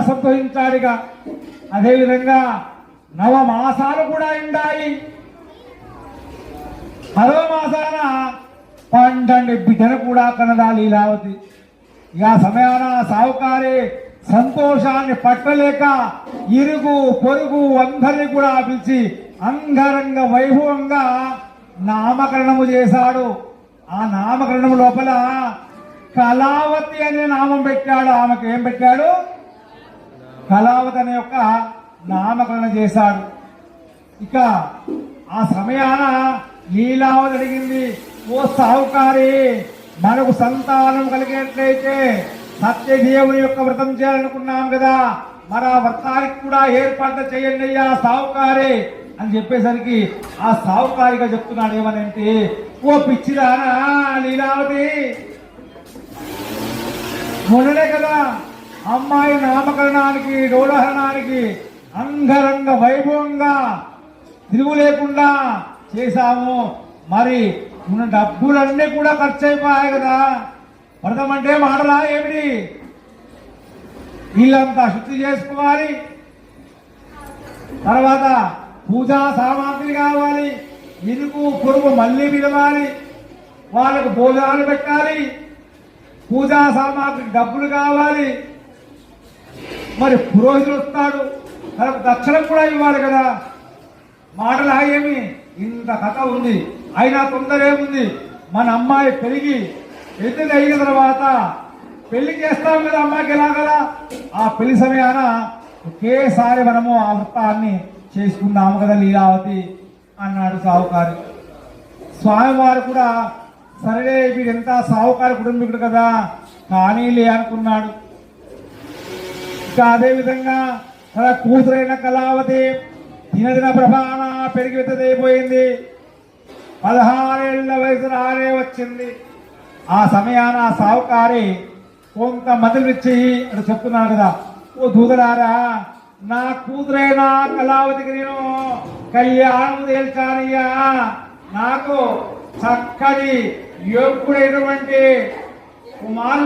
సంతోషించాడుగా. అదేవిధంగా నవమాసాలు కూడా ఉండాయి. 10వ మాసాన 12 బిడ్డను కూడా కనదా లీలావతి. ఇక సమయాన సావుకారి సంతోషాన్ని పట్టలేక ఇరుగు పొరుగు అందరినీ కూడా పిలిచి అంగరంగ వైభవంగా నామకరణము చేశాడు. ఆ నామకరణం లోపల కళావతి అనే నామం పెట్టాడు. ఆమెకు ఏం పెట్టాడు? కళావతి అనే యొక్క నామకరణం చేశాడు. ఇక ఆ సమయాన లీలావతి అడిగింది, ఓ సావుకారి, మనకు సంతానం కలిగేట్లయితే సత్యదేవుని యొక్క వ్రతం చేయాలనుకున్నాం కదా, మరి ఆ వ్రతానికి కూడా ఏర్పాటు చేయండి అయ్యా సావుకారి అని చెప్పేసరికి ఆ సావుకారిగా చెప్తున్నాడు ఏమనంటే, ఓ పిచ్చిదానా లీలావతి, మొన్ననే కదా అమ్మాయి నామకరణానికి డోలహరణానికి అంగరంగ వైభవంగా తిరుగు లేకుండా చేశాము. మరి ఉన్న డబ్బులన్నీ కూడా ఖర్చు అయిపోయాయి కదా. వ్రతం అంటే మాటలా ఏమిటి? వీళ్ళంతా శుద్ధి చేసుకోవాలి, తర్వాత పూజా సామాగ్రి కావాలి, ఇరుకు పొరుగు మళ్ళీ పిలవాలి, వాళ్ళకు భోజనాలు పెట్టాలి, పూజా సామాగ్రికి డబ్బులు కావాలి, మరి పురోహితుడు వస్తాడు, తనకు దక్షిణ కూడా ఇవ్వాలి కదా. మాటలా ఏమి? ఇంత కథ ఉంది. అయినా తొందర ఏముంది? మన అమ్మాయి పెరిగి ఎదురు అయిన తర్వాత పెళ్లి చేస్తాం కదా అమ్మాయికి ఎలాగలా. ఆ పెళ్లి సమయాన ఒకేసారి మనము ఆ వృత్తాన్ని చేసుకున్నాము కదా లీలావతి అన్నాడు సావుకారి. స్వామివారు కూడా సరే వీడెంత సావుకారి కుటుంబీకుడు కదా కానీలే అనుకున్నాడు. ఇక అదేవిధంగా తన కూతురైన కళావతి దినదిన ప్రభాన పెరిగి వెతదైపోయింది. 16 ఏళ్ల వయసు రానే వచ్చింది. ఆ సమయాన సావుకారి కొంత మదిలిచ్చి అటు చెప్తున్నాను కదా, ఓ దూదలారా, నా కూతురైన కళావతికి నేను కళ్యాణం తేల్చానయ్యా. నాకు చక్కని యోగ్యుడైనటువంటి కుమారుడు